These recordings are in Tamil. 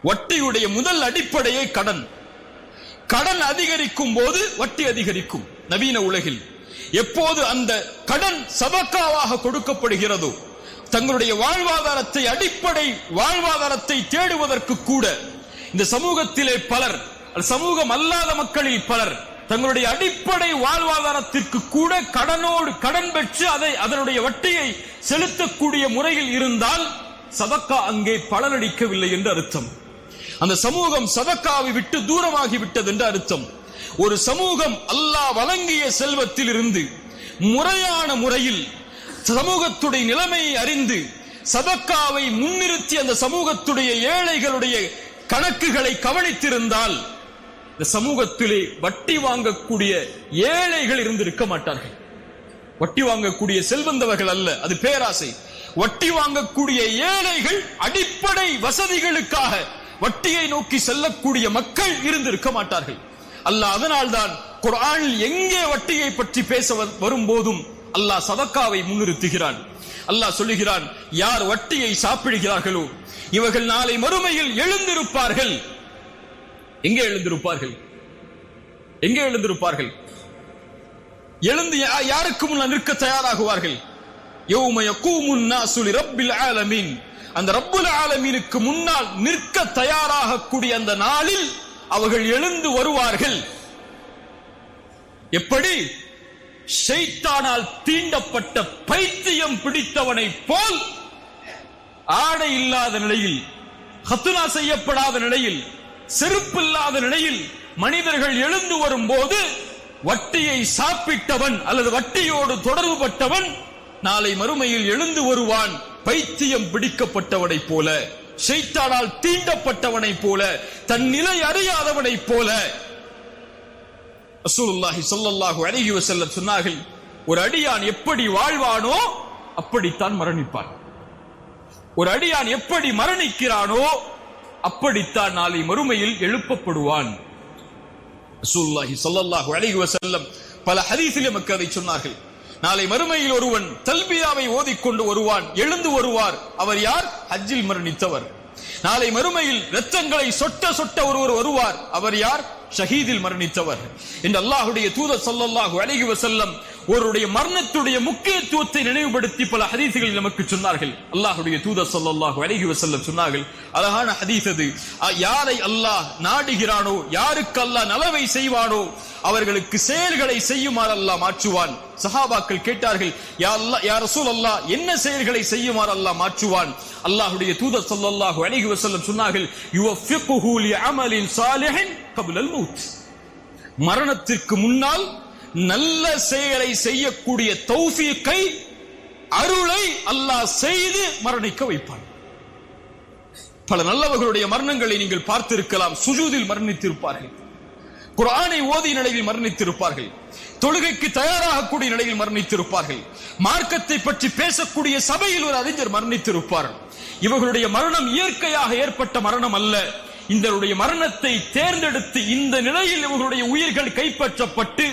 வட்டியுடைய முதல் அடிப்படையே கடன். கடன் அதிகரிக்கும் போது வட்டி அதிகரிக்கும். நவீன உலகில் எப்போது அந்த கடன் சதக்காவாக கொடுக்கப்படுகிறதோ, தங்களுடைய வாழ்வாதாரத்தை, அடிப்படை வாழ்வாதாரத்தை தேடுவதற்கு கூட இந்த சமூகத்திலே பலர், சமூகம் அல்லாத மக்களில் பலர் தங்களுடைய அடிப்படை வாழ்வாதாரத்திற்கு கூட கடன் பெற்று அதனுடைய வட்டியை செலுத்தக்கூடிய முறையில் இருந்தால் சதக்கா அங்கே பலனளிக்கவில்லை என்று அர்த்தம். அந்த சமூகம் சதக்காவை விட்டு தூரமாகி விட்டது என்று அர்த்தம். ஒரு சமூகம் அல்லாஹ் வழங்கிய செல்வத்தில் இருந்து முறையான முறையில் சமூகத்துடைய நிலைமையை அறிந்து சதக்காவை முன்னிறுத்தி அந்த சமூகத்துடைய ஏழைகளுடைய கணக்குகளை கவனித்திருந்தால் இந்த சமூகத்திலே வட்டி வாங்கக்கூடிய ஏழைகள் இருந்திருக்க மாட்டார்கள். வட்டி வாங்கக்கூடிய செல்வந்தவர்கள் அல்ல, அது பேராசை. வட்டி வாங்கக்கூடிய ஏழைகள், அடிப்படை வசதிகளுக்காக வட்டியை நோக்கி செல்லக்கூடிய மக்கள் இருந்திருக்க மாட்டார்கள். அல்லாஹ் அதனால்தான் குர்ஆனில் எங்கே வட்டியை பற்றி பேச வரும்போதும் அல்லாஹ் சதக்காவை முன்னிறுத்துகிறான். அல்லாஹ் சொல்லுகிறான், யார் வட்டியை சாப்பிடுகிறார்களோ இவர்கள் நாளை மறுமையில் எழுந்திருப்பார்கள். எங்கே எழுந்திருப்பார்கள்? எங்கே எழுந்திருப்பார்கள்? எழுந்து யாருக்கு முன்னால் நிற்க தயாராகுவார்கள்? யௌம யகூமுன் நாசு லிரப்பில் ஆலமீன். அந்த ரப்புல் ஆலமீனுக்கு முன்னால் நிற்க தயாராகக்கூடிய அந்த நாளில் அவர்கள் எழுந்து வருவார்கள். எப்படி? ஷைத்தானால் தீண்டப்பட்ட பைத்தியம் பிடித்தவனை போல், ஆடை இல்லாத நிலையில், ஹத்துனா செய்யப்படாத நிலையில், செருப்பு இல்லாத நிலையில் மனிதர்கள் எழுந்து வரும்போது வட்டியை சாப்பிட்டவன் அல்லது வட்டியோடு தொடர்பு பட்டவன் நாளை மறுமையில் எழுந்து வருவான் பைத்தியம் பிடிக்கப்பட்டவனை போல, ஷைத்தானால் தீண்டப்பட்டவனை போல, தன் நிலை அறியாதவனை போல. ரசூலுல்லாஹி ஸல்லல்லாஹு அலைஹி வஸல்லம் சொன்னார்கள், ஒரு அடியான் எப்படி வாழ்வானோ அப்படித்தான் மரணிப்பான். ஒரு அடியான் எப்படி மரணிக்கிறானோ அப்படித்தான் நாளை மறுமையில் எழுப்பப்படுவான். ரசூலுல்லாஹி ஸல்லல்லாஹு அலைஹி வஸல்லம் பல ஹதீஸில் நமக்கு அதை சொன்னார்கள். நாளை மறுமையில் ஒருவன் தல்பியாவை ஓதிக்கொண்டு வருவான், எழுந்து வருவார். அவர் யார்? ஹஜ்ஜில் மரணித்தவர். நாளை மறுமையில் இரத்தங்களை சொட்ட சொட்ட ஒருவர் வருவார். அவர் யார்? ஷஹீதில் மரணித்தவர். இந்த அல்லாஹ்வுடைய தூதர் ஸல்லல்லாஹு அலைஹி வஸல்லம் ஒருவருடைய மரணத்துடைய முக்கியத்துவத்தை நினைவுபடுத்தி பல ஹதீஸ்களில் நமக்கு சொன்னார்கள். அல்லாஹ்வுடைய தூதர் ஸல்லல்லாஹு அலைஹி வஸல்லம் சொன்னார்கள், அழகான ஹதீஸ் அது. யாரை அல்லாஹ் நாடுகிறானோ, யாருக்கு அல்லாஹ் நலவை செய்வானோ அவர்களுக்கு செயல்களை செய்யுமாறு அல்லாஹ் மாற்றுவான். சஹாபாக்கள் கேட்டார்கள், யா அல்லாஹ், யா ரசூலல்லாஹ், என்ன செயல்களை செய்யுமாறு அல்லாஹ் மாற்றுவான்? அல்லாஹ்வுடைய தூதர் ஸல்லல்லாஹு அலைஹி வஸல்லம் சொன்னார்கள், யுவஃபிகுஹு லிஅமலின் சாலிஹின் கப்லல் மௌத். மரணத்திற்கு முன்னால் நல்ல செயலை செய்யக்கூடிய தௌஃபீக்கை, அருளை அல்லாஹ் செய்து மரணிக்க வைப்பான். பல நல்லவர்களுடைய மரணங்களை நீங்கள் பார்த்திருக்கலாம். சுஜூதில் மரணித்திருப்பார்கள், குர்ஆனை ஓதிய நிலையில் மரணித்திருப்பார்கள், தொழுகைக்கு தயாராகக்கூடிய நிலையில் மரணித்திருப்பார்கள், மார்க்கத்தை பற்றி பேசக்கூடிய சபையில் ஒரு அறிஞர் மரணித்திருப்பார். இவர்களுடைய மரணம் இயற்கையாக ஏற்பட்ட மரணம் அல்ல. இந்த மரணத்தை தேர்ந்தெடுத்து இந்த நிலையில் இவர்களுடைய உயிர்கள் கைப்பற்றப்பட்டு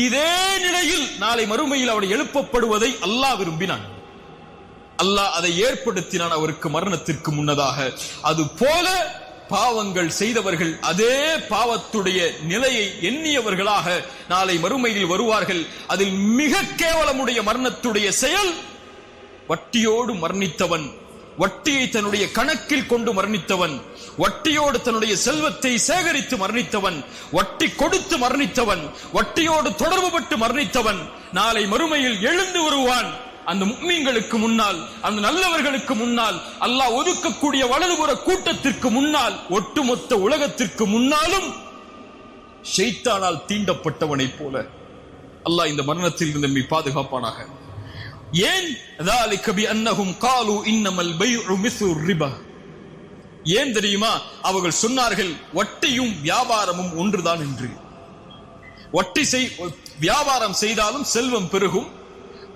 இதே நிலையில் நாளை மறுமையில் அவர் எழுப்பப்படுவதை அல்லாஹ் விரும்பினான். அல்லாஹ் அதை ஏற்படுத்தினான் அவருக்கு மரணத்திற்கு முன்னதாக. அது போல பாவங்கள் செய்தவர்கள் அதே பாவத்துடைய நிலையை எண்ணியவர்களாக நாளை மறுமையில் வருவார்கள். அதில் மிக கேவலமுடைய மரணத்துடைய செயல் வட்டியோடு மரணித்தவன், வட்டியை தன்னுடைய கணக்கில் கொண்டு மரணித்தவன், வட்டியோடு தன்னுடைய செல்வத்தை சேகரித்து மரணித்தவன், வட்டி கொடுத்து மரணித்தவன், வட்டியோடு தொடர்பு பட்டு மரணித்தவன் நாளை மறுமையில் எழுந்து வருவான். அந்த முஃமின்களுக்கு முன்னால், அந்த நல்லவர்களுக்கு முன்னால், அல்லாஹ் ஒதுக்கக்கூடிய வலதுபுற கூட்டத்திற்கு முன்னால், ஒட்டுமொத்த உலகத்திற்கு முன்னாலும் ஷைத்தானால் தீண்டப்பட்டவனை போல. அல்லாஹ் இந்த மரணத்தில் இருந்து நம்மை பாதுகாப்பானாக. ஏன்? ذلك بأنهم قالوا إنما البيع مثل الربا. ஏன் தெரியுமா? அவர்கள் சொன்னார்கள் வட்டியும் வியாபாரமும் ஒன்றுதான் என்று. வட்டி வியாபாரம் செய்தாலும் செல்வம் பெருகும்,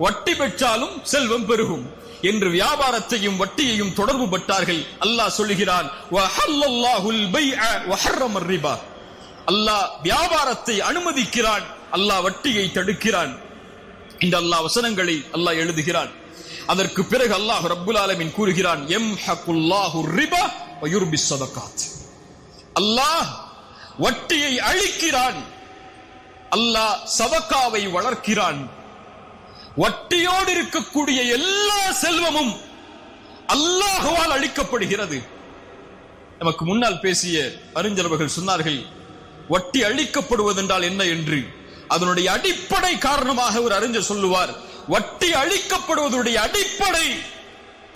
வட்டி பெற்றாலும் செல்வம் பெருகும் என்று வியாபாரத்தையும் வட்டியையும் தொடர்பு பட்டார்கள். அல்லாஹ் சொல்லுகிறான், வஹல்லல்லாஹுல் பைஅ வஹர்ரமர் ரிபா. அல்லாஹ் வியாபாரத்தை அனுமதிக்கிறான், அல்லாஹ் வட்டியை தடுக்கிறான். இந்த அல்லாஹ் வசனங்களை அல்லாஹ் எழுதுகிறான். அதற்கு பிறகு அல்லாஹ் ரப்புல் ஆலமீன் கூறுகிறான், யம்ஹகுல்லாஹு ரிபா வ யுர்பிஸ் ஸதகாத். அல்லாஹ் வட்டியை அழிக்கிறான், அல்லாஹ் சதகாவை வளர்க்கிறான். வட்டியோடு இருக்கக்கூடிய எல்லா செல்வமும் அல்லாஹ்வால் அழிக்கப்படுகிறது. நமக்கு முன்னால் பேசிய அறிஞர்கள் சொன்னார்கள், வட்டி அழிக்கப்படுவதென்றால் என்ன என்று. அதனுடைய அடிப்படை காரணமாக ஒரு அறிஞர் சொல்லுவார், வட்டி அழிக்கப்படுவதனுடைய அடிப்படை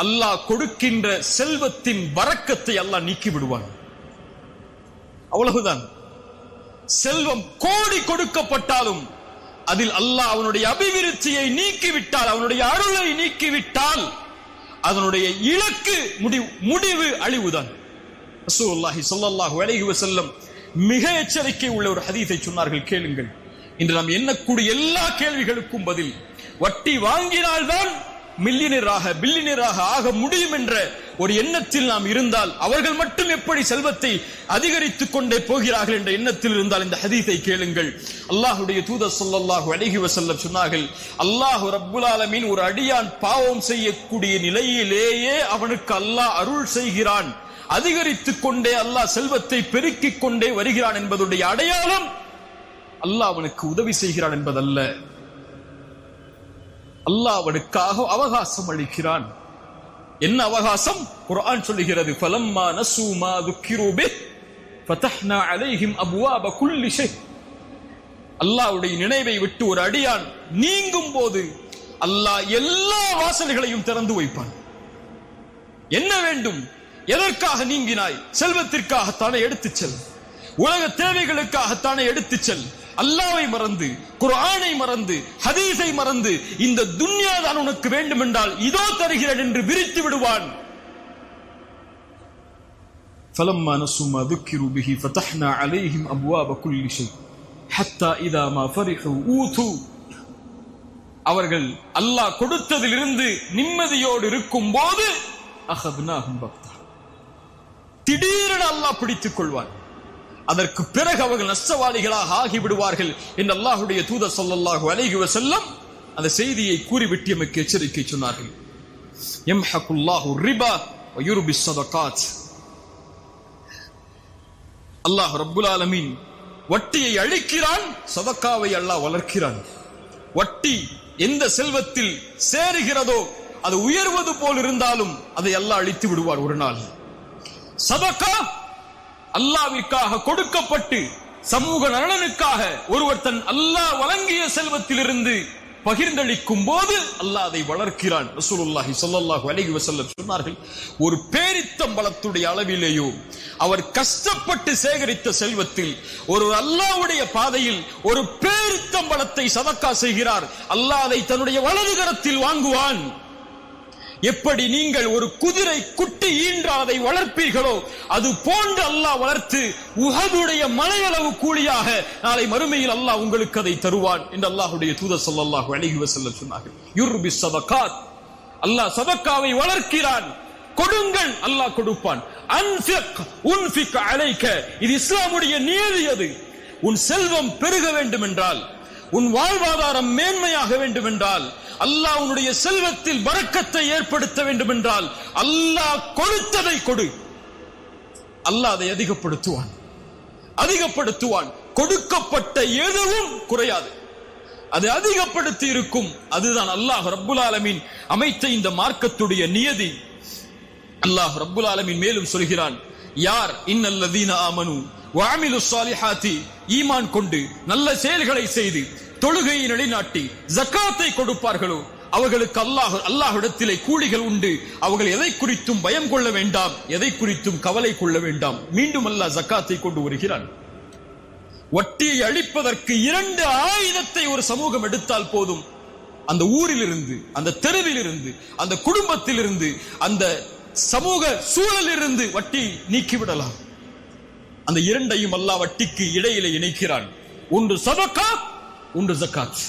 அல்லாஹ் கொடுக்கின்ற செல்வத்தின் பரக்கத்தை அல்லாஹ் நீக்கி விடுவான். அவ்வளவுதான். செல்வம் கோடி கொடுக்கப்பட்டாலும் அதில் அல்லாஹ் அவனுடைய அபிவிருத்தியை நீக்கிவிட்டால், அவனுடைய அருளை நீக்கிவிட்டால் அதனுடைய இலக்கு முடிவு அழிவுதான். ரசூலுல்லாஹி ஸல்லல்லாஹு அலைஹி வஸல்லம் மிக எச்சரிக்கை உள்ள ஒரு ஹதீஸை சொன்னார்கள், கேளுங்கள். இன்று நாம் எண்ணக்கூடிய எல்லா கேள்விகளுக்கும் பதில். வட்டி வாங்கினால்தான் பில்லியனராக ஆக முடியும் என்ற ஒரு எண்ணத்தில் நாம் இருந்தால், அவர்கள் மட்டும் எப்படி செல்வத்தை அதிகரித்துக் கொண்டே போகிறார்கள் என்ற எண்ணத்தில் இருந்தால் இந்த ஹதீஸை கேளுங்கள். அல்லாஹ்வுடைய தூதர் ஸல்லல்லாஹு அலைஹி வஸல்லம் சொன்னார்கள், அல்லாஹ் ரப்புல் ஆலமீன் ஒரு அடியான் பாவம் செய்யக்கூடிய நிலையிலேயே அவனுக்கு அல்லாஹ் அருள் செய்கிறான், அதிகரித்துக் கொண்டே அல்லாஹ் செல்வத்தை பெருக்கிக் கொண்டே வருகிறான் என்பதுடைய அடையாளம் அல்லாஹ் அவனுக்கு உதவி செய்கிறான் என்பதல்ல, அல்லாஹ் அவனுக்காக அவகாசம் அளிக்கிறான். என்ன அவகாசம்? குர்ஆன் சொல்லுகிறது, ஃபலம்மா நஸூ மா ذுக்கிரு பிஹ் ஃபதஹ்னா அலைஹிம் அப்வாப குல்லி ஷை. அல்லாஹ்வுடைய நினைவை விட்டு ஒரு அடியான் நீங்கும் போது அல்லாஹ் எல்லா வாசல்களையும் திறந்து வைப்பான். என்ன வேண்டும்? எதற்காக நீங்கினாய்? செல்வத்திற்காகத்தானே எடுத்துச் செல், உலக தேவைகளுக்காகத்தானே எடுத்துச் செல். அல்லாஹ்வை மறந்து, குர்ஆனை மறந்து, ஹதீஸை மறந்து இந்த துன்யா தான் உனக்கு வேண்டும் என்றால் இதோ தருகிறேன் என்று விரித்து விடுவான். فلما نسوا ما ذكروا به فتحنا عليهم ابواب كل شيء حتى اذا ما فرحوا اوتوا. அவர்கள் அல்லாஹ் கொடுத்ததிலிருந்து நிம்மதியோடு இருக்கும் போது அகத்னாஹும் பக்தா, திடீரென அல்லாஹ் பிடித்துக் கொள்வான். அதற்கு பிறகு அவர்கள் நஷ்டவாளிகளாக ஆகிவிடுவார்கள் என்று அல்லாஹ்வுடைய தூதர் ஸல்லல்லாஹு அலைஹி வஸல்லம் அந்த செய்தியை கூறிவிட்டு எமக்கு எச்சரிக்கை சொன்னார்கள். யம்ஹகுல்லாஹு ரிபா வ யுர்பிஸ் ஸதகாத். அல்லாஹ் ரப்புல் ஆலமீன் வட்டியை அழிக்கிறான், சதகாவை அல்லாஹ் வளர்க்கிறான். வட்டி எந்த செல்வத்தில் சேருகிறதோ அது உயர்வது போல் இருந்தாலும் அதை அல்லாஹ் அழித்து விடுவார் ஒரு நாள். சதகா அல்லாஹ்விற்காக கொடுக்கப்பட்டு சமூக நலனுக்காக ஒருவர் தன் அல்லாஹ் வழங்கிய செல்வத்திலிருந்து பகிர்ந்தளிக்கும் போது அல்லாஹ் அதை வளர்க்கிறான். ரசூலுல்லாஹி ஸல்லல்லாஹு அலைஹி வஸல்லம் சொன்னார்கள், ஒரு பேரித்தம்பழத்துடைய அளவிலேயோ அவர் கஷ்டப்பட்டு சேகரித்த செல்வத்தில் ஒரு அல்லாஹ்வுடைய பாதையில் ஒரு பேரித்தம்பழத்தை சதக்கா செய்கிறார், அல்லாஹ் அதை தன்னுடைய வலது கரத்தில் வாங்குவான். எப்படி நீங்கள் ஒரு குதிரை குட்டி ஈன்றால் அதை வளர்ப்பீர்களோ அது போன்று அல்லாஹ் வளர்த்து உஹதுடைய மலையளவு கூலியாக நாளை மறுமையில் அல்லாஹ் உங்களுக்கு அதை தருவான் என்று அல்லாஹ்வுடைய தூதர் ஸல்லல்லாஹு அலைஹி வஸல்லம் சொன்னார்கள். யுர்பிஸ் ஸதகாத், அல்லாஹ் சதகாவை வளர்க்கிறான். கொடுங்கள், அல்லாஹ் கொடுப்பான். அன்ஃபிக் உன்ஃபிக் அலைக, இது இஸ்லாமுடைய நியதி. அது உன் செல்வம் பெருக வேண்டும் என்றால், உன் வாழ்வாதாரம் மேன்மையாக வேண்டும் என்றால், அல்லாஹ் உன்னுடைய செல்வத்தில் பரக்கத்தை ஏற்படுத்த வேண்டும் என்றால் அல்லாஹ் கொடுத்ததை கொடு, அல்லாஹ் அதை அதிகப்படுத்துவான். கொடுக்கப்பட்ட எதுவும் குறையாது, அது அதிகப்படுத்தி இருக்கும். அதுதான் அல்லாஹ் ரப்புல் ஆலமீன் அமைத்த இந்த மார்க்கத்துடைய நியதி. அல்லாஹ் ரப்புல் ஆலமீன் மேலும் சொல்கிறான், யார் இன்னல்லதீன ஆமனு வ அமிலுஸ் ஸாலிஹாத்தி, ஈமான் கொண்டு நல்ல செயல்களை செய்து தொழுகையை நிலைநாட்டி ஜகாத்தை கொடுப்பார்களோ அவர்களுக்கு அல்லாஹ்விடத்திலே கூலிகள் உண்டு. அவர்கள் எதை குறித்தும் பயம் கொள்ள வேண்டாம், எதை குறித்தும் கவலை கொள்ள வேண்டாம். மீண்டும் அல்லாஹ் ஜகாத்தை கொண்டு வருகிறான். வட்டியை அழிப்பதற்கு 2 ஆயுதத்தை ஒரு சமூகம் எடுத்தால் போதும், அந்த ஊரிலிருந்து, அந்த தெருவிலிருந்து, அந்த குடும்பத்திலிருந்து, அந்த சமூக சூழலிலிருந்து வட்டி நீக்கிவிடலாம். அந்த 2ஐயும் அல்லாஹ் வட்டிக்கு இடையிலே இணைக்கிறான். ஒன்று சதகா, ஒன்று ஜகாத்.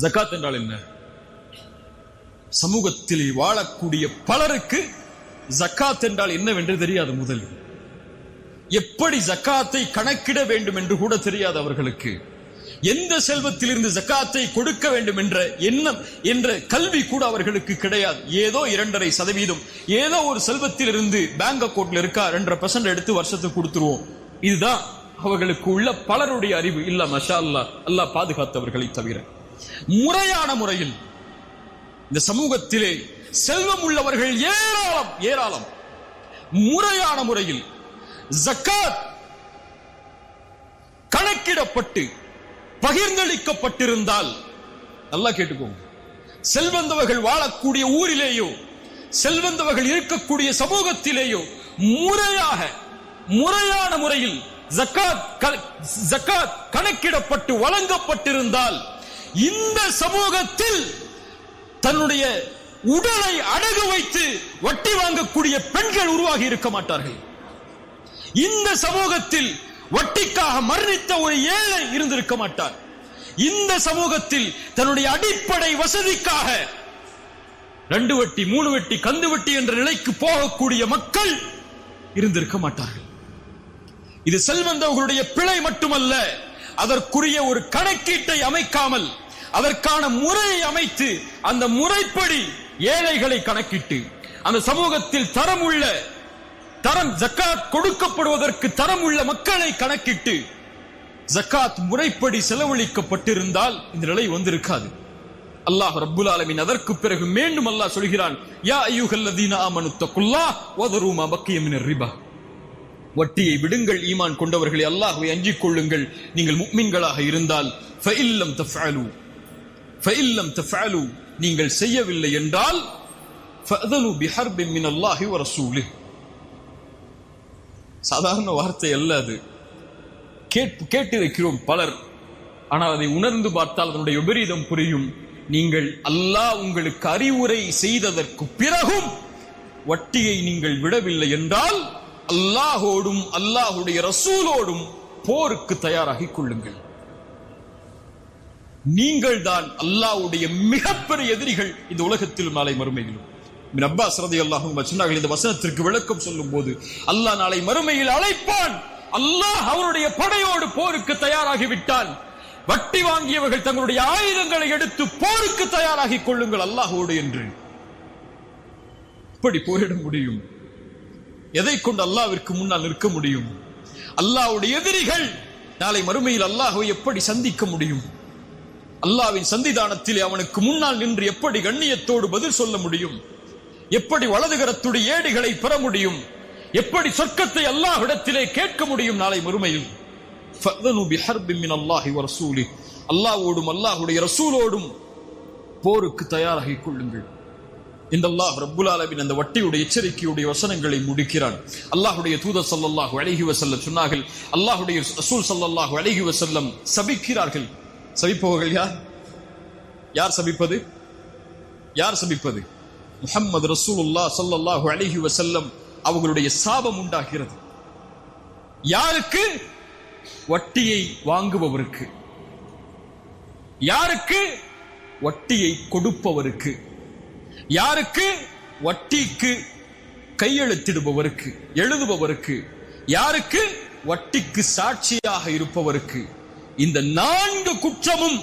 ஜகாத் என்றால் என்ன? சமூகத்தில் வாழக்கூடிய பலருக்கு ஜகாத் என்றால் என்னவென்று தெரியாது. முதல் எப்படி ஜகாத்தை கணக்கிட வேண்டும் என்று கூட தெரியாது அவர்களுக்கு. எந்த செல்வத்திலிருந்து ஜக்காத்தை கொடுக்க வேண்டும் என்ற எண்ணம் என்ற கல்வி கூட அவர்களுக்கு கிடையாது. ஏதோ 2.5%, ஏதோ ஒரு செல்வத்திலிருந்து பேங்க் அக்கவுண்ட்ல இருக்கா 2% எடுத்து வருஷத்துக்கு கொடுத்துருவோம். இதுதான் அவர்களுக்கு உள்ள பலருடைய அறிவு. இல்ல மஷா அல்லாஹ், அல்லாஹ் பாதுகாத்தவர்களை தவிர முறையான முறையில் இந்த சமூகத்திலே செல்வம் உள்ளவர்கள் ஏராளம் ஏராளம். முறையான முறையில் ஜக்காத் கணக்கிடப்பட்டு பகிர்ந்தளிக்கப்பட்டிருந்தால், நல்லா கேட்டுக்கோங்க, செல்வந்தவர்கள் வாழக்கூடிய ஊரிலேயோ செல்வந்தவர்கள் இருக்கக்கூடிய சமூகத்திலேயோ முறையான முறையில் ஜக்காத் கணக்கிடப்பட்டு வழங்கப்பட்டிருந்தால் இந்த சமூகத்தில் தன்னுடைய உடலை அடகு வைத்து வட்டி வாங்கக்கூடிய பெண்கள் உருவாகி இருக்க மாட்டார்கள். இந்த சமூகத்தில் வட்டிக்காக மரணித்த ஒரு ஏழை இருந்திருக்க மாட்டார். இந்த சமூகத்தில் தன்னுடைய அடிப்படை வசதிக்காக 2 வட்டி 3 வட்டி கந்து வட்டி என்ற நிலைக்கு போகக்கூடிய மக்கள் இருந்திருக்க மாட்டார்கள். இது செல்வந்தவர்களுடைய பிழை மட்டுமல்ல, அதற்குரிய ஒரு கணக்கீட்டை அமைக்காமல் அதற்கான முறையை அமைத்து அந்த முறைப்படி ஏழைகளை கணக்கிட்டு அந்த சமூகத்தில் தரம் ஜக்காத் கொடுக்கப்படுவதற்கு தரம் உள்ள மக்களை கணக்கிட்டு ஜக்காத் முறைப்படி செலவழிக்கப்பட்டிருந்தால் இந்த நிலை வந்திருக்காது. அல்லாஹ் ரப்புல் ஆலமீன் அதற்கு பிறகு மீண்டும் அல்லாஹ் சொல்கிறான், யா அய்யுஹல்லதீன ஆமனு தக்குல்லாஹ் வதரு மா பக்கிய மினர் ரிபா. வட்டியை விடுங்கள் ஈமான் கொண்டவர்களே, அல்லாஹ்வை அஞ்சிக் கொள்ளுங்கள் நீங்கள் முஃமின்களாக இருந்தால். ஃபஇல்லம் தஃஅலு நீங்கள் செய்யவில்லை என்றால் ஃபஅதனு பிஹர்பின் மினல்லாஹி வ ரசூலிஹ். சாதாரண வார்த்தை அல்ல அது. கேட்டிருக்கிறோம் பலர், ஆனால் அதை உணர்ந்து பார்த்தால் அதனுடைய விபரீதம் புரியும். நீங்கள் அல்லாஹ் உங்களுக்கு அறிவுரை செய்ததற்கு பிறகும் வட்டியை நீங்கள் விடவில்லை என்றால் அல்லாஹோடும் அல்லாஹுடைய ரசூலோடும் போருக்கு தயாராகிக் கொள்ளுங்கள். நீங்கள் தான் அல்லாஹ்வுடைய மிகப்பெரிய எதிரிகள் இந்த உலகத்திலும் நாளை மறுமையிலும். இப்னு அப்பாஸ் ரலியல்லாஹு அன்ஹு சொன்னார்கள், இந்த வசனத்திற்கு விளக்கம் சொல்லும் போது, அல்லாஹ் நாளை மறுமையில் அழைப்பான். அல்லாஹ் அவருடைய படையோடு போருக்கு தயாராகிவிட்டான். வட்டி வாங்கியவர்கள் தங்களுடைய ஆயுதங்களை எடுத்து போருக்கு தயாராகிக் கொள்ளுங்கள் அல்லாஹோடு என்று. எப்படி போரிட முடியும்? எதை கொண்டு அல்லாஹ்விற்கு முன்னால் நிற்க முடியும்? அல்லாஹ்வுடைய எதிரிகள் நாளை மறுமையில் அல்லாஹ்வை எப்படி சந்திக்க முடியும்? அல்லாஹ்வின் சந்திதானத்திலே அவனுக்கு முன்னால் நின்று எப்படி கண்ணியத்தோடு பதில் சொல்ல முடியும்? எப்படி வலதுகரத்துடைய ஏடுகளை பெற முடியும்? எப்படி சொர்க்கத்தை அல்லாஹ்விடத்திலே கேட்க முடியும் நாளை மறுமையில்? ஃபஅதனு பிஹர்பின் மினல்லாஹி வ ரசூலிஹ். அல்லாஹ்வோடும் அல்லாஹ்வுடைய ரசூலோடும் போருக்கு தயாராகிக் கொள்ளுங்கள். இந்த அல்லாஹ் ரப்புல் ஆலமீன் அந்த வட்டியுடைய எச்சரிக்கையுடைய வசனங்களை முடிக்கிறான். அல்லாஹ்வுடைய தூதர் ஸல்லல்லாஹு அலைஹி வஸல்லம் சொன்னார்கள், அல்லாஹ்வுடைய ரசூல் ஸல்லல்லாஹு அலைஹி வஸல்லம் சபிக்கிறார்கள். சபிப்பவர்கள் யார்? யார் சபிப்பது? யார் சபிப்பது? முஹம்மது ரசூலுல்லாஹ் ஸல்லல்லாஹு அலைஹி வஸல்லம் அவர்களுடைய சாபம் உண்டாகிறது. யாருக்கு? வட்டியை வாங்குபவருக்கு. யாருக்கு? வட்டியை கொடுப்பவருக்கு. யாருக்கு? வட்டிக்கு கையெழுத்திடுபவருக்கு, எழுதுபவருக்கு. யாருக்கு? வட்டிக்கு சாட்சியாக இருப்பவருக்கு. இந்த 4 குற்றமும்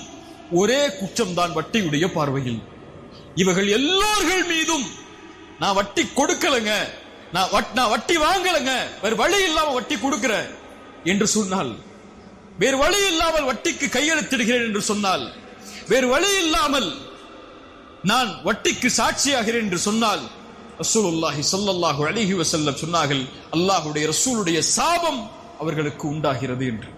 ஒரே குற்றம்தான் வட்டியுடைய பார்வையில். இவர்கள் எல்லோர்கள் மீதும் நான் வட்டி கொடுக்கலங்க, நான் வட்டி வாங்கலங்க, வேறு வழி இல்லாம வட்டி கொடுக்கிறேன் என்று சொன்னால், வேறு வழி இல்லாமல் வட்டிக்கு கையெழுத்திடுகிறேன் என்று சொன்னால், வேறு வழி இல்லாமல் நான் வட்டிக்கு சாட்சியாகிறேன் என்று சொன்னால், ரசூலுல்லாஹி ஸல்லல்லாஹு அலைஹி வஸல்லம் சொன்னார்கள், அல்லாஹ்வுடைய ரசூலுடைய சாபம் அவர்களுக்கு உண்டாகிறது என்று.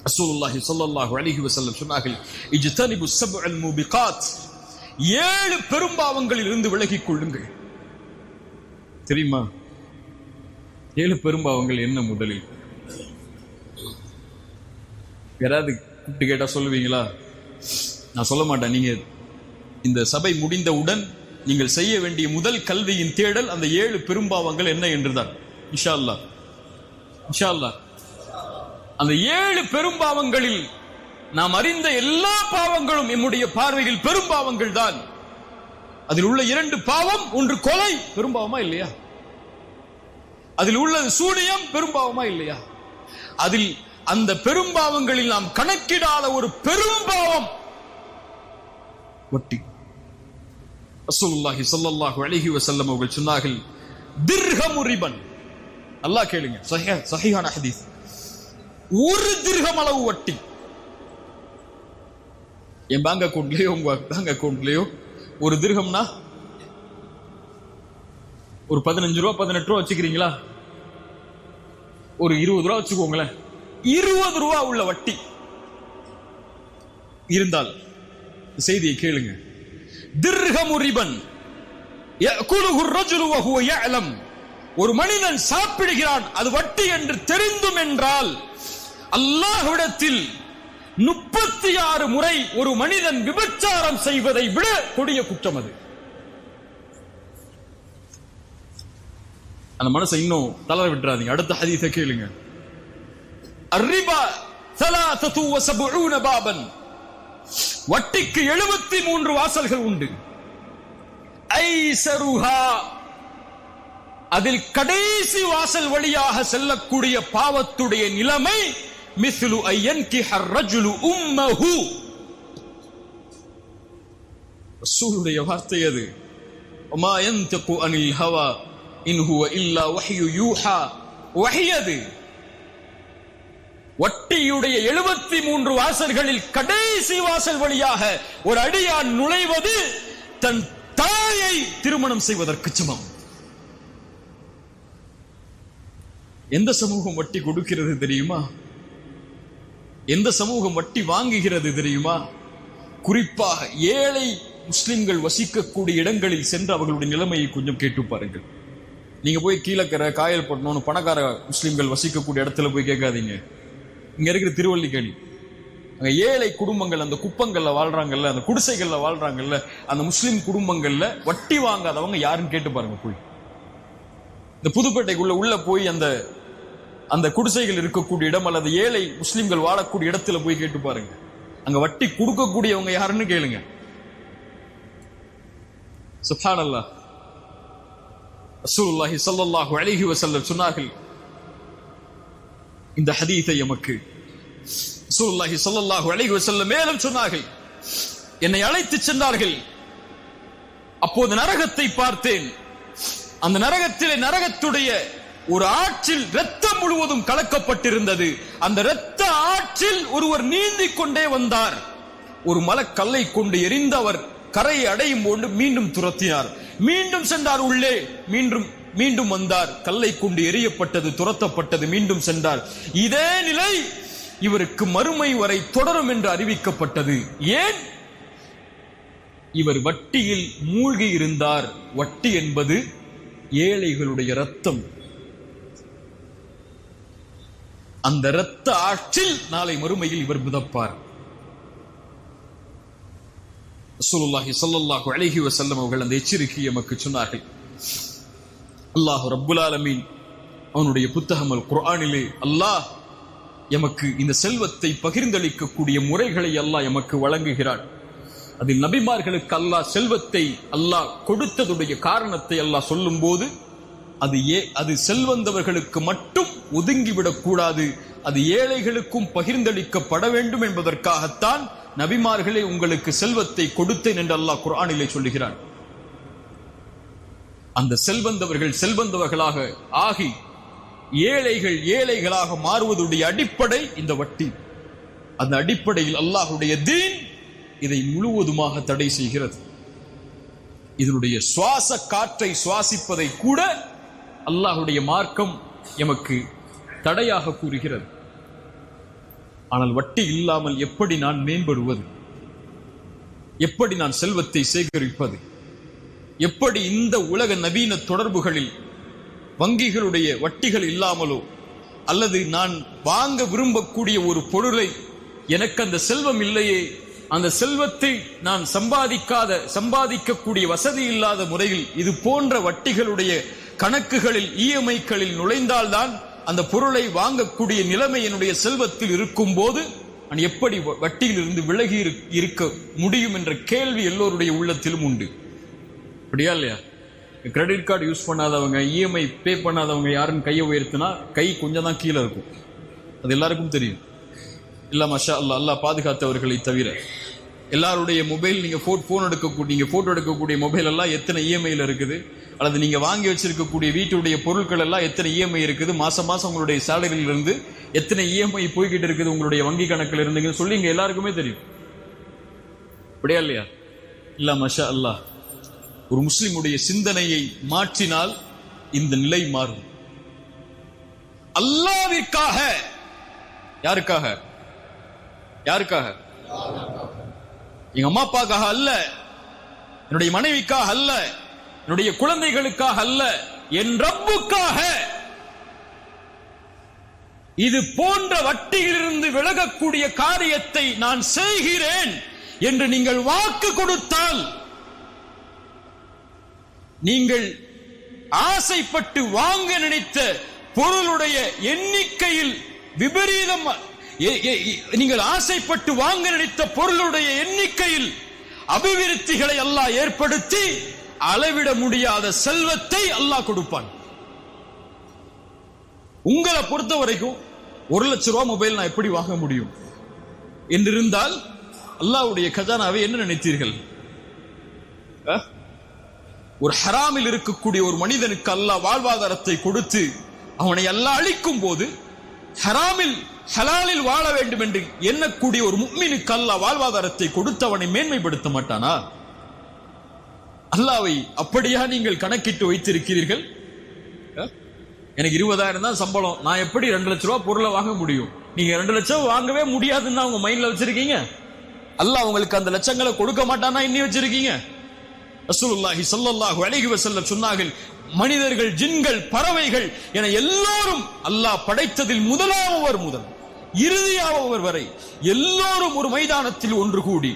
ரசூலுல்லாஹி ஸல்லல்லாஹு அலைஹி வஸல்லம் சொன்னார்கள், இஜ்தனிபு ஸப்அல் மூபிகாத், 7 பெரும்பாவங்களில் இருந்து விலகிக் கொள்ளுங்கள். தெரியுமா 7 பெரும்பாவங்கள் என்ன? முதலில் யாராவது கூப்பிட்டு கேட்டா சொல்லுவீங்களா? நான் சொல்ல மாட்டேன். நீங்க இந்த சபை முடிந்தவுடன் நீங்கள் செய்ய வேண்டிய முதல் கல்வியின் தேடல் அந்த 7 பெரும்பாவங்கள் என்ன என்றுதான். இன்ஷா அல்லாஹ், இன்ஷா அல்லாஹ். அந்த 7 பெரும்பாவங்களில் நாம் அறிந்த எல்லா பாவங்களும் நம்முடைய பார்வையில் பெரும்பாவங்கள் தான். அதில் உள்ள 2 பாவம், ஒன்று கொலை, பெரும்பாவமா இல்லையா? அதில் உள்ளது சூனியம், பெரும்பாவமா இல்லையா? அதில் அந்த பெரும்பாவங்களில் நாம் கணக்கிடாத ஒரு பெரும்பாவம் வட்டி. ரசூலுல்லாஹி ஸல்லல்லாஹு அலைஹி வஸல்லம் அவர்கள் சொன்னார்கள், திர்ஹமு ரிபன். அல்லாஹ் கேளுங்க, சஹீஹான ஹதீஸ். ஒரு திர்ஹம் அளவு வட்டி. என் பேங்க் அக்கவுண்ட்லயோ உங்க பேங்க் அக்கவுண்ட்லயோ ஒரு திர்ஹம்னா ஒரு 15 ரூபா 18 ரூபா வச்சுக்கிறீங்களா? ஒரு 20 ரூபா வச்சுக்கோங்களேன். 20 ரூபா உள்ள வட்டி இருந்தால் செய்தியை கேளுங்க. திர்ஹமு ரிபன் யஅகுலுஹு الرجل وهو يعلم. ஒரு மனிதன் சாப்பிடுகிறான், அது வட்டி என்று தெரிந்தும் என்றால் அல்லாஹ்விடத்தில் 36 முறை ஒரு மனிதன் விபச்சாரம் செய்வதை விட கொடிய குற்றம் அது. அந்த மனசை இன்னும் தளர விட்டுறாதீங்க. அடுத்த ஹதீஸை கேளுங்க. அர்ரிபா 73 பாபன். வட்டிக்கு 73 வாசல்கள் உண்டு. ஐஸருஹா, அதில் கடைசி வாசல் வழியாக செல்லக்கூடிய பாவத்துடைய நிலைமை மிஸ்லு ஐயன்கிஹ الرجل امه. ரசூலுடைய வார்த்தை அது. وما ينطق عن الهوى إن هو إلا وحي يوحى. வஹியது. வட்டியுடைய 73 வாசல்களில் கடைசி வாசல் வழியாக ஒரு அடியான் நுழைவது தன் தாயை திருமணம் செய்வதற்கு சமம். எந்த சமூகம் வட்டி கொடுக்கிறது தெரியுமா? எந்த சமூகம் வட்டி வாங்குகிறது தெரியுமா? குறிப்பாக ஏழை முஸ்லிம்கள் வசிக்கக்கூடிய இடங்களில் சென்று அவர்களுடைய நிலைமையை கொஞ்சம் கேட்டு பாருங்கள். நீங்க போய் கீழக்கரை காயல்பட்டணும்னு பணக்கார முஸ்லிம்கள் வசிக்கக்கூடிய இடத்துல போய் கேட்காதீங்க. இங்க இருக்கிற திருவல்லிக்கேணி, அங்க ஏழை குடும்பங்கள் அந்த குப்பங்கள்ல வாழ்றாங்கல்ல, அந்த குடிசைகள்ல வாழ்றாங்கல்ல, அந்த முஸ்லிம் குடும்பங்கள்ல வட்டி வாங்காதவங்க யாருன்னு கேட்டு பாருங்க. போய் இந்த புதுப்பேட்டைக்குள்ள உள்ள போய் அந்த குடிசைகள் இருக்கக்கூடிய இடம் அல்லது ஏழை முஸ்லிம்கள் வாழக்கூடிய இடத்துல போய் கேட்டு பாருங்க. அங்க வட்டி கொடுக்கக்கூடியவங்க யாருன்னு கேளுங்க. சுப்ஹானல்லாஹ். ரசூலுல்லாஹி ஸல்லல்லாஹு அலைஹி வஸல்லம் சொன்னார்கள் இந்த ஹதீஸை எமக்கு. ரசூலுல்லாஹி ஸல்லல்லாஹு அலைஹி வஸல்லம் மேலும் சொன்னார்கள், என்னை அழைத்து சென்றார்கள். அப்போது நரகத்தை பார்த்தேன். அந்த நரகத்திலே நரகத்துடைய ஒரு ஆற்றில் இரத்தம் முழுவதும் கலக்கப்பட்டிருந்தது. அந்த இரத்த ஆற்றில் ஒருவர் நீந்திக் கொண்டே வந்தார். ஒரு மலக்கல்லை கொண்டு எரிந்து அவர் கரையை அடையும் போது மீண்டும் துரத்தினார். மீண்டும் சென்றார் உள்ளே, மீண்டும் வந்தார். கல்லை கொண்டு எரியப்பட்டது, துரத்தப்பட்டது, மீண்டும் சென்றார். இதே நிலை இவருக்கு மறுமை வரை தொடரும் என்று அறிவிக்கப்பட்டது. ஏன்? இவர் வட்டியில் மூழ்கி இருந்தார். வட்டி என்பது ஏழைகளுடைய ரத்தம். அந்த இரத்த ஆற்றில் நாளை மறுமையில் இவர் மிதப்பார். ரசூலுல்லாஹி ஸல்லல்லாஹு அலைஹி வஸல்லம் அவர்கள் அந்த எச்சரிக்கையை நமக்கு சொன்னார்கள். அல்லாஹ் ரப்புல் ஆலமீன் அவனுடைய புத்தகம் அல் குர்ஆனிலே அல்லாஹ் எமக்கு இந்த செல்வத்தை பகிர்ந்தளிக்கக்கூடிய முறைகளை அல்லாஹ் எமக்கு வழங்குகிறான். அதில் நபிமார்களுக்கு அல்லாஹ் செல்வத்தை அல்லாஹ் கொடுத்ததுடைய காரணத்தை அல்லாஹ் சொல்லும் போது அது செல்வந்தவர்களுக்கு மட்டும் ஒதுங்கிவிடக் கூடாது, அது ஏழைகளுக்கும் பகிர்ந்தளிக்கப்பட வேண்டும் என்பதற்காகத்தான் நபிமார்களே உங்களுக்கு செல்வத்தை கொடுத்தேன் என்று அல்லாஹ் குர்ஆனிலே சொல்லுகிறான். அந்த செல்வந்தவர்கள் செல்வந்தவர்களாக ஆகி ஏழைகள் ஏழைகளாக மாறுவதுடைய அடிப்படை இந்த வட்டி. அந்த அடிப்படையில் அல்லாஹ்வுடைய தீன் இதை முழுவதுமாக தடை செய்கிறது. இதனுடைய சுவாச காற்றை சுவாசிப்பதை கூட அல்லாஹ்வுடைய மார்க்கம் எமக்கு தடையாக கூறுகிறது. ஆனால் வட்டி இல்லாமல் எப்படி நான் மேம்படுவது? எப்படி நான் செல்வத்தை சேகரிப்பது? எப்படி இந்த உலக நவீன தொடர்புகளில் வங்கிகளுடைய வட்டிகள் இல்லாமலோ அல்லது நான் வாங்க விரும்பக்கூடிய ஒரு பொருளை எனக்கு அந்த செல்வம் இல்லையே, அந்த செல்வத்தை நான் சம்பாதிக்கக்கூடிய வசதி இல்லாத முறையில் இது போன்ற வட்டிகளுடைய கணக்குகளில் இஎம்ஐக்களில் நுழைந்தால்தான் அந்த பொருளை வாங்கக்கூடிய நிலைமை என்னுடைய செல்வத்தில் இருக்கும் போது நான் எப்படி வட்டியில் இருந்து விலகி இருக்க முடியும் என்ற கேள்வி எல்லோருடைய உள்ளத்திலும் உண்டு. அப்படியா இல்லையா? கிரெடிட் கார்டு யூஸ் பண்ணாதவங்க, இஎம்ஐ பே பண்ணாதவங்க யாருன்னு கையை உயர்த்தினா கை கொஞ்சம் தான் கீழே இருக்கும். அது எல்லாருக்கும் தெரியும். இல்ல மாஷா அல்லாஹ், அல்லாஹ் பாதுகாத்தவர்களை தவிர எல்லாருடைய மொபைல், நீங்க போட்டோ எடுக்கக்கூடிய மொபைல் எல்லாம் எத்தனை இஎம்ஐல இருக்குது, அல்லது நீங்க வாங்கி வச்சிருக்கக்கூடிய வீட்டுடைய பொருட்கள் எல்லாம் எத்தனை இஎம்ஐ இருக்குது, மாசம் மாசம் உங்களுடைய சேலரியில இருந்து எத்தனை இஎம்ஐ போய்கிட்டு இருக்குது உங்களுடைய வங்கி கணக்கில் இருந்துங்கன்னு சொல்லி இங்க எல்லாருக்குமே தெரியும். அப்படியா இல்லையா? இல்ல மாஷா அல்லாஹ், ஒரு முஸ்லிமுடைய சிந்தனையை மாற்றினால் இந்த நிலை மாறும். அல்லாஹ்விற்காக. யாருக்காக? யாருக்காக? எங்க அம்மா அப்பாக்காக அல்ல, என்னுடைய மனைவிக்காக அல்ல, என்னுடைய குழந்தைகளுக்காக அல்ல, என் ரப்புக்காக. இது போன்ற வட்டியிலிருந்து விலகக்கூடிய காரியத்தை நான் செய்கிறேன் என்று நீங்கள் வாக்கு கொடுத்தால், நீங்கள் ஆசைப்பட்டு வாங்க நினைத்த பொருளுடைய எண்ணிக்கையில் விபரீதம், நீங்கள் ஆசைப்பட்டு வாங்க நினைத்த பொருளுடைய எண்ணிக்கையில் அபிவிருத்திகளை அல்லாஹ் ஏற்படுத்தி அளவிட முடியாத செல்வத்தை அல்லாஹ் கொடுப்பான். உங்களை பொறுத்த வரைக்கும் 1 லட்சம் ரூபாய் மொபைல் நான் எப்படி வாங்க முடியும் என்றிருந்தால் அல்லாஹ்வுடைய கஜானாவை என்ன நினைத்தீர்கள்? ஒரு ஹராமில் இருக்கக்கூடிய ஒரு மனிதனுக்கு அல்லாஹ் வாழ்வாதாரத்தை கொடுத்து அவனை அல்லாஹ் அழிக்கும் போது, ஹராமில் ஹலாலில் வாழ வேண்டும் என்று எண்ணக்கூடிய ஒரு முஃமினுக்கு அல்லாஹ் வாழ்வாதாரத்தை கொடுத்து அவனை மேன்மைப்படுத்த மாட்டானா? அல்லாஹ்வை அப்படியா நீங்கள் கணக்கிட்டு வைத்திருக்கிறீர்கள்? எனக்கு 20,000 தான் சம்பளம், நான் எப்படி 2 லட்சம் ரூபாய் பொருளை வாங்க முடியும்? நீங்க 2 லட்சம் வாங்கவே முடியாதுன்னு உங்க மைண்ட்ல வச்சிருக்கீங்க. அல்லாஹ் உங்களுக்கு அந்த லட்சங்களை கொடுக்க மாட்டானா இன்னி வச்சிருக்கீங்க? ரசூலுல்லாஹி ஸல்லல்லாஹு அலைஹி வஸல்லம் சொன்னார்கள், மனிதர்கள், ஜின்கள், பறவைகள் என எல்லோரும் அல்லாஹ் படைத்ததில் முதல் இறுதியானவர் வரை எல்லோரும் ஒரு மைதானத்தில் ஒன்று கூடி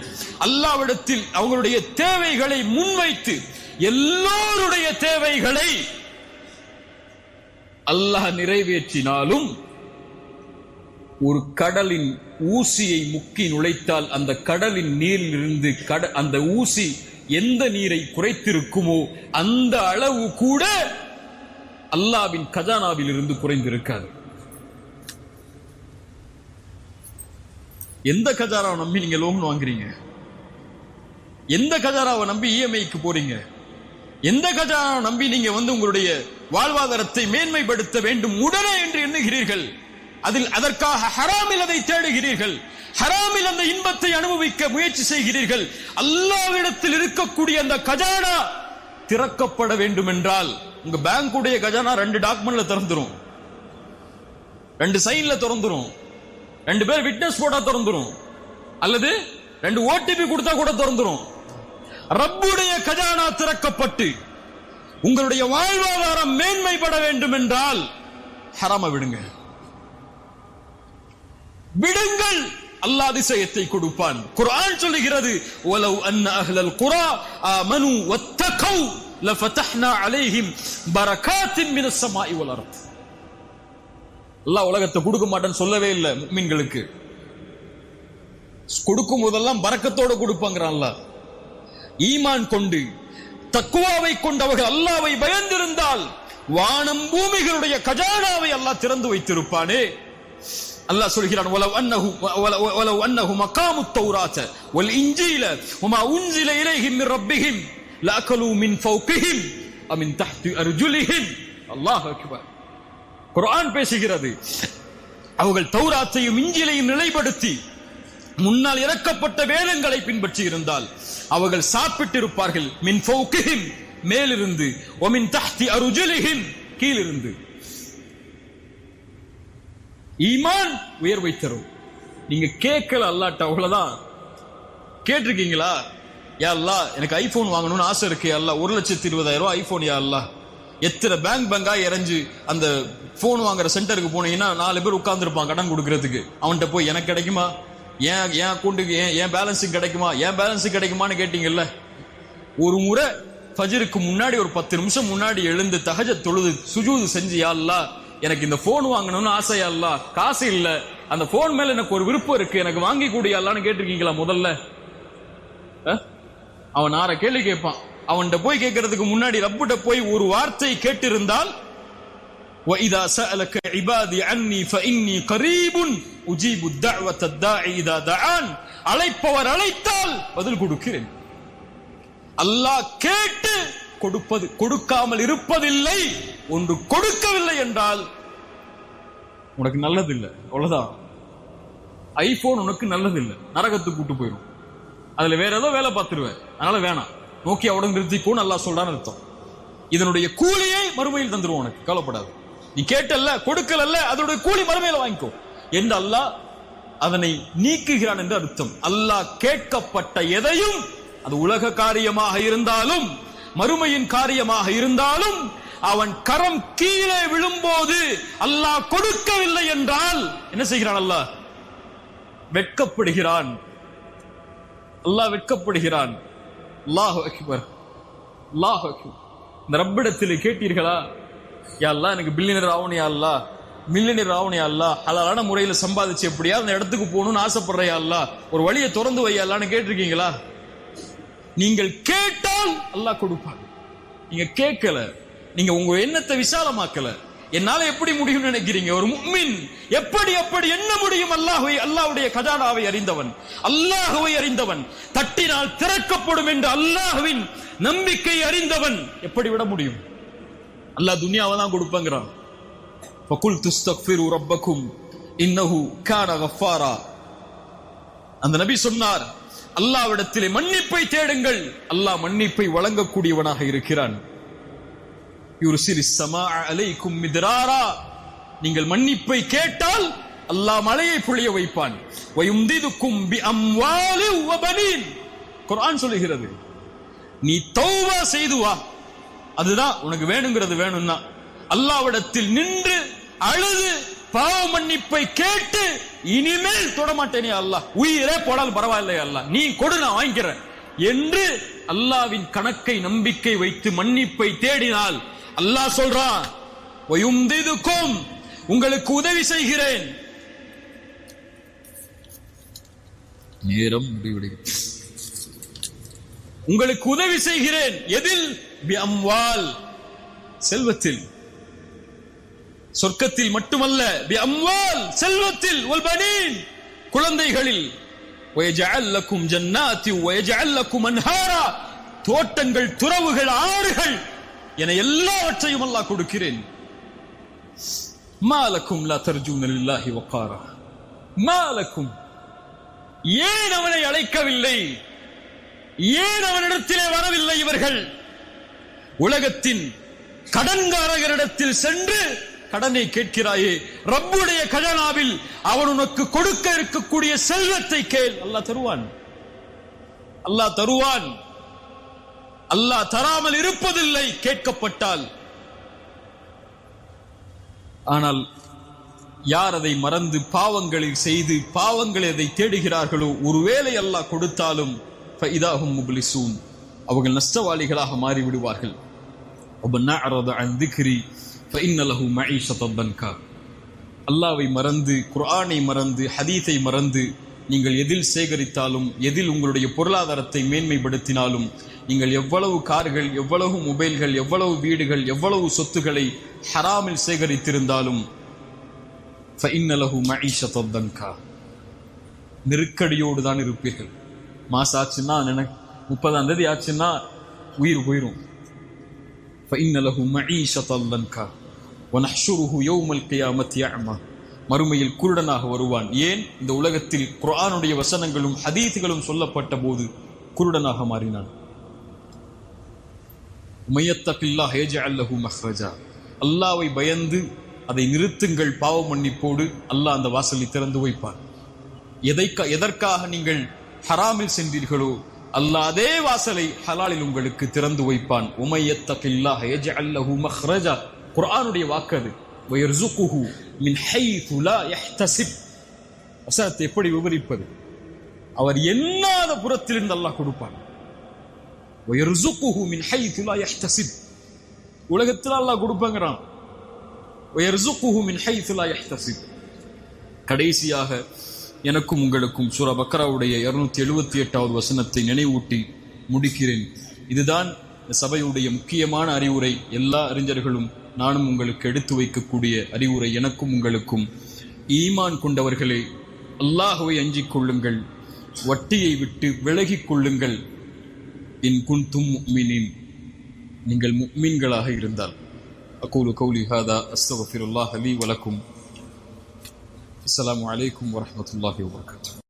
அல்லாஹ்விடத்தில் அவங்களுடைய தேவைகளை முன்வைத்து எல்லோருடைய தேவைகளை அல்லாஹ் நிறைவேற்றினாலும், ஒரு கடலின் ஊசியை முக்கி நுழைத்தால் அந்த கடலின் நீரில் இருந்து அந்த ஊசி எந்த நீரை குறைத்திருக்குமோ அந்த அளவு கூட அல்லாஹ்வின் கஜானாவில் இருந்து குறைந்திருக்காது. எந்த கஜானாவை நம்பி நீங்க லோன் வாங்குறீங்க? எந்த கஜானாவை நம்பி இஎம்ஐக்கு போறீங்க? எந்த கஜானாவை நம்பி நீங்க உங்களுடைய வாழ்வாதாரத்தை மேன்மைப்படுத்த வேண்டும் உடனே என்று எண்ணுகிறீர்கள்? அதற்காக ஹராமில் அதை தேடுகிறீர்கள், ஹராமில் அந்த இன்பத்தை அனுபவிக்க முயற்சி செய்கிறீர்கள். அல்லாஹ்விடத்தில் இருக்கக்கூடிய அந்த கஜானா திறக்கப்பட வேண்டும் என்றால், உங்க பேங்குடைய கஜானா 2 டாக்குமெண்ட்ல திறந்துரும், 2 சைன்ல திறந்துரும், 2 பேர் விட்னஸ் போட்டா திறந்துரும், அல்லது 2 ஓடிபி கொடுத்தா கூட திறந்துரும். ரப்புடைய கஜானா திறக்கப்பட்டு உங்களுடைய வாழ்வாதாரம் மேன்மைப்பட வேண்டும் என்றால் ஹராம விடுங்கள். அல்லாஹ் அதிசயத்தை கொடுப்பான். குர்ஆன் சொல்லுகிறது, வலவ் அன்ன அஹ்லல் குரா ஆமனு வத்தகௌ லஃபதஹ்னா அலைஹிம் பரகாத்தின் மினஸ் ஸமாஇ வல் அர்த். அல்லாஹ் உலகத்தை கொடுக்க மாட்டேன்னு சொல்லவே இல்லை. முஃமின்களுக்கு கொடுக்கும் போதெல்லாம் பரக்கத்தோட கொடுப்பாங்கறான் அல்லாஹ். ஈமான் கொண்டு தக்வாவை கொண்டவர்கள் அல்லாஹ்வை பயந்திருந்தால் வானம் பூமிகளுடைய கஜானாவை அல்லாஹ் திறந்து வைத்திருப்பானே. அல்லாஹ் சொல்கிறான், வலவ் அன்னஹு மகாமுத் தௌராத் வல் இன்ஜீல வமா உன்ஸில இலைஹிம் மின் ரப்பிஹிம் லஅகலூ மின் ஃபௌகிஹிம் வ மின் தஹ்தி அர்ஜுலிஹிம். அல்லாஹ் அக்பர். குர்ஆன் பேசுகிறது, அவர்கள் தௌராத்தையும் இன்ஜீலையும் நிலைப்படுத்தி முன்னால் இறக்கப்பட்ட வேதங்களை பின்பற்றி இருந்தால் அவர்கள் சாப்பிட்டிருப்பார்கள். மின் ஃபௌகிஹிம் மேலிருந்து, வ மின் தஹ்தி அர்ஜுலிஹிம் கீழிருந்து. ஈமான் உயர்வை தரும். நீங்க கேட்கல அல்லாஹ்ட்ட, அவ்வளவுதான். கேட்டிருக்கீங்களா? யா அல்லாஹ் எனக்கு ஐபோன் வாங்கணும்னு ஆசை இருக்கு, யா அல்லாஹ் 1,20,000 ஐபோன், யா அல்லாஹ். எத்தனை பேங்கா இறஞ்சு அந்த போன் வாங்குற சென்டருக்கு போனீங்கன்னா 4 பேர் உட்கார்ந்து இருப்பான் கடன் கொடுக்கறதுக்கு. அவன்கிட்ட போய் எனக்கு கிடைக்குமா, என் அக்கௌண்ட்டுக்கு என் பேலன்ஸுக்கு கிடைக்குமா, என் பேலன்ஸுக்கு கிடைக்குமான்னு கேட்டீங்கல்ல. ஒரு முறை ஃபஜ்ருக்கு முன்னாடி ஒரு 10 நிமிஷம் முன்னாடி எழுந்து தஹஜ்ஜத் தொழுது சுஜூது செஞ்சு, யா அல்லாஹ் எனக்கு இந்த போன் வாங்கணும்னு ஆசையா அல்லாஹ், காசு இல்ல, அந்த போன் மேல எனக்கு ஒரு விருப்பம் இருக்கு, எனக்கு வாங்கி கூடிய அல்லான்னு கேட்டிருக்கீங்களா? முதல்ல அவன் 6 கேள்வி கேட்பான். அவன்கிட்ட போய் கேட்கறதுக்கு முன்னாடி ரப்புட்ட போய் ஒரு வார்த்தை கேட்டிருந்தால் وَإِذَا سَأَلَكَ عِبَادِي عَنِّي فَإِنِّي قَرِيبٌ أُجِيبُ الدَّعْوَةَ الدَّاعِي إِذَا دَعَانِ. அழைப்பவர் அழைத்தால் பதில் கொடுக்கிறேன். அல்லாஹ் கேட்டு கொடுப்பது, கொடுக்காமல் இருப்பதில்லை. ஒன்று கொடுக்கவில்லை என்றால் உனக்கு நல்லது இல்லை, அவ்வளவுதான். ஐபோன் உனக்கு நல்லது இல்லை, நரகத்துக்கு கூட்டு போயிடும். அதுல வேற ஏதோ வேலை பார்த்துருவேன், அதனால வேணாம், நோக்கியாவோட நிறுத்திக்கோன்னு அல்லாஹ் சொல்றான்னு அர்த்தம். இதனுடைய கூலியை மறுமையில் தந்துருவோம், உனக்கு கவலைப்படாது. நீ கேட்டல்ல, கொடுக்கலல்ல, அதனுடைய கூலி மறுமையில வாங்கிக்கோ என்று அல்லாஹ் அதனை நீக்குகிறான் என்று அர்த்தம். அல்லாஹ் கேட்கப்பட்ட எதையும், அது உலக காரியமாக இருந்தாலும் மறுமையின் காரியமாக இருந்தாலும், அவன் கரம் கீழே விழும்போது அல்லாஹ் கொடுக்கவில்லை என்றால் என்ன செய்கிறான்? அல்லாஹ் வெட்கப்படுகிறான். அல்லாஹ் வெட்கப்படுகிறான். அல்லாஹு அக்பர், அல்லாஹு அக்பர். இந்த ரப்பிடத்தில் கேட்டீர்களா, யா அல்லாஹ் எனக்கு பில்லியனர் ஆகணும், யா அல்லாஹ் மில்லியனர் ஆகணும், யா அல்லாஹ் ஹலாலான முறையில் சம்பாதிச்சு எப்படியா அந்த இடத்துக்கு போகணும்னு ஆசைப்படுற, யா அல்லாஹ் ஒரு வழியை திறந்து வை யா அல்லாஹ்னு கேட்டிருக்கீங்களா? நீங்கள் கேட்டால் அல்லாஹ் கொடுப்பான். நீங்க கேட்கல, நீங்க உங்க எண்ணத்தை விசாலமாக்கல. என்னால எப்படி முடியும் நினைக்கிறீங்க? ஒரு முஃமின் எப்படி என்ன முடியும்? அல்லாஹ்வுடைய கஜானாவை அறிந்தவன், அல்லாஹ்வை அறிந்தவன், தட்டினால் திறக்கப்படும் என்று அல்லாஹ்வின் நம்பிக்கை அறிந்தவன் எப்படி விட முடியும்? அல்லாஹ் துனியாவை தான் கொடுப்பாங்கிறான். ஃபகுல் துஸ்தக்ஃபிரு ரப்பக்கும் இன்னஹு கான கஃபாரா. அந்த நபி சொன்னார், அல்லாஹ்விடத்திலே மன்னிப்பை தேடுங்கள், அல்லாஹ் மன்னிப்பை வழங்கக்கூடியவனாக இருக்கிறான். யுர்சிலிஸ் ஸமாஅ அலைக்கும் மித்ராரா. நீங்கள் மன்னிப்பை கேட்டால் அல்லாஹ் மழையை பொழிய வைப்பான். வயும்திதுக்கும் பிஅம்வாலி வபனீன். குர்ஆன் சொல்லுகிறது, நீ தௌபா செய்து வா, அதுதான் உனக்கு வேணுங்கிறது. வேணும்னா அல்லாஹ்விடத்தில் நின்று அழுது பாவ மன்னிப்பை கேட்டு, இனிமேல் தொடமாட்டேனே அல்லாஹ், உயிரே போடால் பரவாயில்லை அல்லாஹ், நீ கொடு நான் வாங்கிக்கிறேன் என்று அல்லாஹ்வின் கணக்கை நம்பிக்கை வைத்து மன்னிப்பை தேடினால் அல்லாஹ் சொல்றான், வயும்திதுக்கும், உங்களுக்கு உதவி செய்கிறேன். நேரம் முடிவடைகிறது. உங்களுக்கு உதவி செய்கிறேன். எதில்? பிஅம்வால், செல்வத்தில். சொர்க்கத்தில் மட்டுமல்ல, பிஅம்வால், செல்வத்தில், வல்பனீன், குழந்தைகளில். வயஜஅல் லக்கும் ஜன்னாத்தி வயஜஅல் லக்கும் அன்ஹாரா, தோட்டங்கள், துறவுகள், ஆறுகள் என எல்லாவற்றையும் அல்லாஹ் கொடுக்கிறேன். மாலக்கும் லா தர்ஜூன லில்லாஹி வகாரா. மாலக்கும், ஏன் அவனை அழைக்கவில்லை? ஏன் அவனிடத்திலே வரவில்லை இவர்கள்? உலகத்தின் கடன்காரரிடத்தில் சென்று கடனை கேட்கிறாயே, ரப்புடைய கஜானாவில் அவன் உனக்கு கொடுக்க இருக்கக்கூடிய செல்வத்தை கேள், அல்லாஹ் தருவான். அல்லாஹ் தருவான். அல்லாஹ் தராமல் இருப்பதில்லை கேட்கப்பட்டால். ஆனால் யார் அதை மறந்து பாவங்களில் செய்து பாவங்களை அதை தேடுகிறார்களோ, ஒருவேளை அல்லாஹ் கொடுத்தாலும் ஃபஇதாஹும் முப்லிசூன், அவர்கள் நஷ்டவாளிகளாக மாறிவிடுவார்கள். வமன் அஅரத அன் திக்ரி ஃபஇன்ன லஹு மஈஷத்தன் தன்கா. அல்லாஹ்வை மறந்து, குர்ஆனை மறந்து, ஹதீஸை மறந்து நீங்கள் எதில் சேகரித்தாலும், எதில் உங்களுடைய பொருளாதாரத்தை மேன்மைப்படுத்தினாலும், நீங்கள் எவ்வளவு கார்கள், எவ்வளவு மொபைல்கள், எவ்வளவு வீடுகள், எவ்வளவு சொத்துக்களை ஹராமில் சேகரித்திருந்தாலும் ஃபஇன்ன லஹு மஈஷத்தன் தன்கா, நெருக்கடியோடு தான் இருப்பீர்கள். மாசம் ஆச்சுன்னா, 30ஆம் தேதி ஆச்சுன்னா உயிர் போயிரும். فإن له معيشة ضنكا ونحشره يوم القيامة أعمى. மறுமையில் குருடனாக வருவான். ஏன்? இந்த உலகத்தில் குர்ஆனுடைய வசனங்களும் ஹதீஸ்களும் சொல்லப்பட்ட போது குருடனாக மாறினான். உமையத்தகில்லாஹ் யஜஅல் லஹு மஹ்ரஜா. அல்லாஹ்வை பயந்து அதை நிறுத்துங்கள், பாவ மன்னிப்போடு அல்லாஹ் அந்த வாசலை திறந்து வைப்பான். எதற்காக நீங்கள் ஹராமில் சென்றீர்களோ, அல்லாஹ் அதே வாசலை ஹலாலில் உங்களுக்கு திறந்து வைப்பான். உமையத்தகில்லாஹ் யஜஅல் லஹு மஹ்ரஜா. குர்ஆனுடைய வாக்கு அது. வயர்ஸுகுஹு மின் ஹைது லா யஹ்தஸிப். வசனத்தை எப்படி விவரிப்பது? அவர் எண்ணாத புறத்திலிருந்து அல்லாஹ் கொடுப்பான். வயர்ஸுகுஹு மின் ஹைது லா யஹ்தஸிப். உலகத்தில் அல்லாஹ் கொடுப்பாங்கறான். வயர்ஸுகுஹு மின் ஹைது லா யஹ்தஸிப். கடைசியாக எனக்கும் உங்களுக்கும் சூரா பக்ராவுடைய 278வது வசனத்தை நினைவூட்டி முடிக்கிறேன். இதுதான் இந்த சபையுடைய முக்கியமான அறிவுரை. எல்லா அறிஞர்களும் நானும் உங்களுக்கு எடுத்து வைக்கக்கூடிய அறிவுரை எனக்கும் உங்களுக்கும், ஈமான் கொண்டவர்களே, அல்லாஹ்வை அஞ்சிக் கொள்ளுங்கள், வட்டியை விட்டு விலகிக் கொள்ளுங்கள். இன் குன்தும் முஃமினீன், நீங்கள் முஃமின்களாக இருந்தால். அகூலு கௌலி ஹாதா அஸ்தக்ஃபிருல்லாஹ் லீ வ லக்கும். அஸ்ஸலாமு அலைக்கும் வரஹ்மத்துல்லாஹி வபரகாத்துஹு.